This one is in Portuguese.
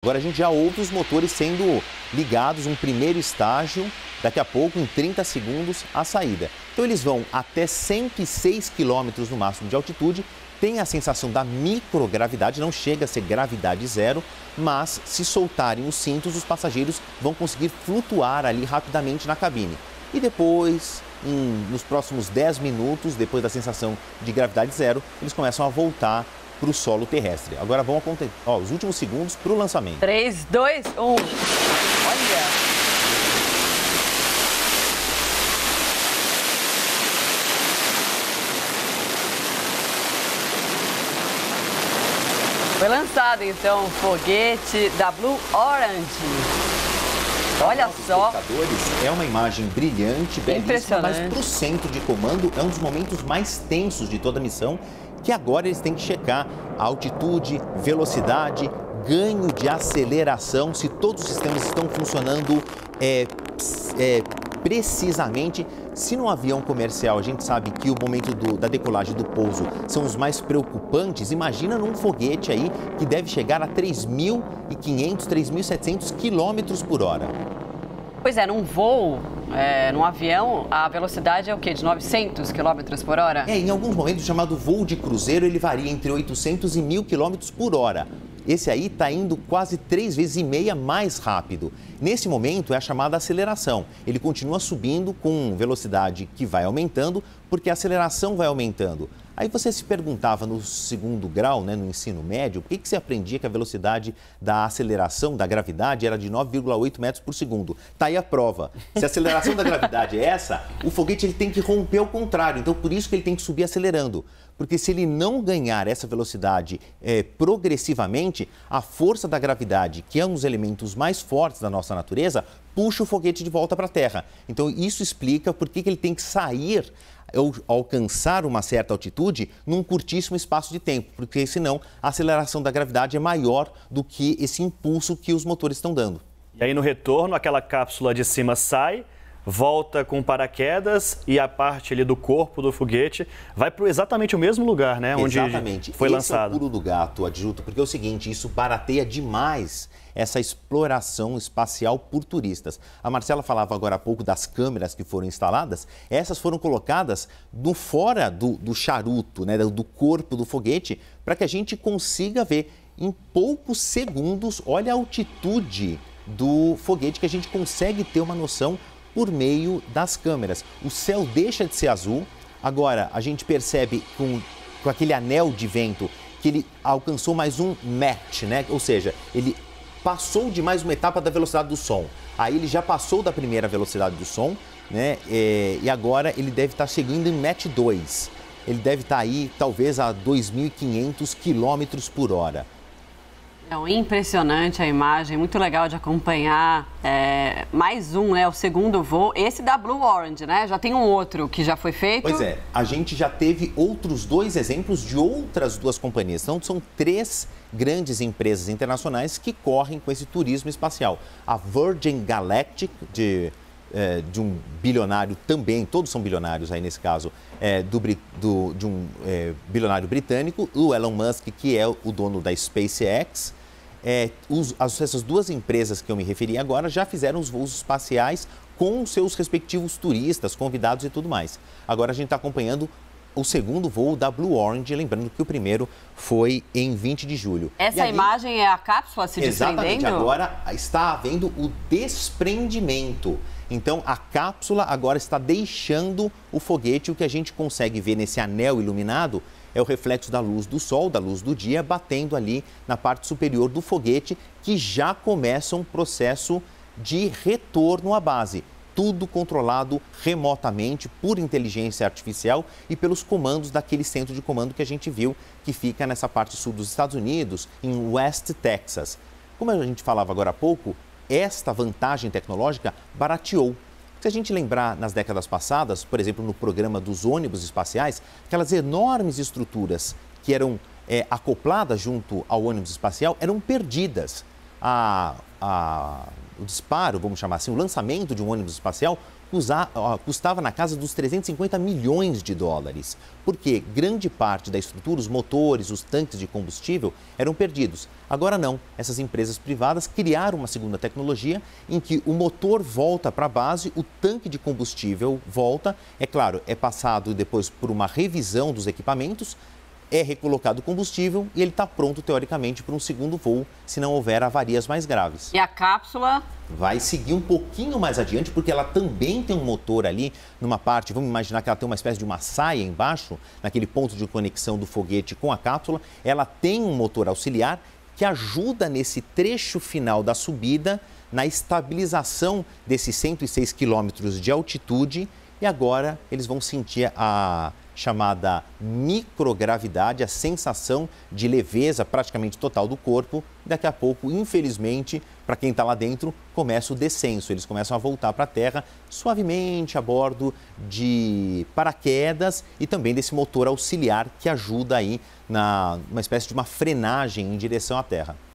Agora a gente já ouve os motores sendo ligados, um primeiro estágio, daqui a pouco, em 30 segundos, a saída. Então eles vão até 106 km no máximo de altitude, tem a sensação da microgravidade, não chega a ser gravidade zero, mas se soltarem os cintos, os passageiros vão conseguir flutuar ali rapidamente na cabine. E depois, nos próximos 10 minutos, depois da sensação de gravidade zero, eles começam a voltar para o solo terrestre. Agora vão acontecer os últimos segundos para o lançamento. 3, 2, 1. Olha! Foi lançado então o foguete da Blue Origin. Olha só. É uma imagem brilhante, belíssima, impressionante. Mas para o centro de comando é um dos momentos mais tensos de toda a missão, que agora eles têm que checar a altitude, velocidade, ganho de aceleração, se todos os sistemas estão funcionando precisamente. Se num avião comercial a gente sabe que o momento da decolagem do pouso são os mais preocupantes, imagina num foguete aí que deve chegar a 3.500, 3.700 km por hora. Pois é, num voo, num avião, a velocidade é o quê? De 900 km por hora? Em alguns momentos, chamado voo de cruzeiro, ele varia entre 800 e 1.000 km por hora. Esse aí está indo quase 3,5 vezes mais rápido. Nesse momento é a chamada aceleração. Ele continua subindo com velocidade que vai aumentando, porque a aceleração vai aumentando. Aí você se perguntava no segundo grau, no ensino médio, por que você aprendia que a velocidade da aceleração, da gravidade, era de 9,8 metros por segundo? Tá aí a prova. Se a aceleração da gravidade é essa, o foguete ele tem que romper ao contrário. Então, por isso que ele tem que subir acelerando. Porque se ele não ganhar essa velocidade progressivamente, a força da gravidade, que é um dos elementos mais fortes da nossa natureza, puxa o foguete de volta para a Terra. Então, isso explica por que ele tem que sair ou alcançar uma certa altitude num curtíssimo espaço de tempo, porque senão a aceleração da gravidade é maior do que esse impulso que os motores estão dando. E aí no retorno, aquela cápsula de cima sai, volta com paraquedas e a parte ali do corpo do foguete vai para exatamente o mesmo lugar, né? Onde foi lançado. Esse é o pulo do gato, Adjuto, porque é o seguinte, isso barateia demais essa exploração espacial por turistas. A Marcela falava agora há pouco das câmeras que foram instaladas. Essas foram colocadas fora do charuto, do corpo do foguete, para que a gente consiga ver em poucos segundos, olha a altitude do foguete, que a gente consegue ter uma noção por meio das câmeras. O céu deixa de ser azul. Agora, a gente percebe com aquele anel de vento que ele alcançou mais um Mach, Ou seja, ele passou de mais uma etapa da velocidade do som. Aí ele já passou da primeira velocidade do som, e agora ele deve estar chegando em Mach 2. Ele deve estar aí, talvez, a 2.500 km por hora. É impressionante a imagem, muito legal de acompanhar. Mais um, o segundo voo, esse da Blue Origin, Já tem um outro que já foi feito. Pois é, a gente já teve outros 2 exemplos de outras 2 companhias. Então, são 3 grandes empresas internacionais que correm com esse turismo espacial. A Virgin Galactic, de um bilionário também, todos são bilionários aí nesse caso, de um bilionário britânico, o Elon Musk, que é o dono da SpaceX. Essas 2 empresas que eu me referi agora já fizeram os voos espaciais com seus respectivos turistas, convidados e tudo mais. Agora a gente está acompanhando o segundo voo da Blue Origin, lembrando que o primeiro foi em 20 de julho. Essa imagem é a cápsula se desprendendo? Exatamente, agora está havendo o desprendimento. Então, a cápsula agora está deixando o foguete. O que a gente consegue ver nesse anel iluminado é o reflexo da luz do sol, da luz do dia, batendo ali na parte superior do foguete, que já começa um processo de retorno à base. Tudo controlado remotamente por inteligência artificial e pelos comandos daquele centro de comando que a gente viu, que fica nessa parte sul dos Estados Unidos, em West Texas. Como a gente falava agora há pouco, esta vantagem tecnológica barateou. Se a gente lembrar nas décadas passadas, por exemplo, no programa dos ônibus espaciais, aquelas enormes estruturas que eram acopladas junto ao ônibus espacial eram perdidas. O disparo, vamos chamar assim, o lançamento de um ônibus espacial custava na casa dos 350 milhões de dólares, porque grande parte da estrutura, os motores, os tanques de combustível eram perdidos. Agora não, essas empresas privadas criaram uma segunda tecnologia em que o motor volta para a base, o tanque de combustível volta, é claro, é passado depois por uma revisão dos equipamentos, é recolocado o combustível e ele está pronto, teoricamente, para um segundo voo, se não houver avarias mais graves. E a cápsula? Vai seguir um pouquinho mais adiante, porque ela também tem um motor ali, numa parte, vamos imaginar que ela tem uma espécie de uma saia embaixo, naquele ponto de conexão do foguete com a cápsula. Ela tem um motor auxiliar que ajuda nesse trecho final da subida, na estabilização desses 106 quilômetros de altitude. E agora eles vão sentir a chamada microgravidade, a sensação de leveza praticamente total do corpo. Daqui a pouco, infelizmente, para quem está lá dentro, começa o descenso. Eles começam a voltar para a Terra suavemente a bordo de paraquedas e também desse motor auxiliar que ajuda aí numa espécie de uma frenagem em direção à Terra.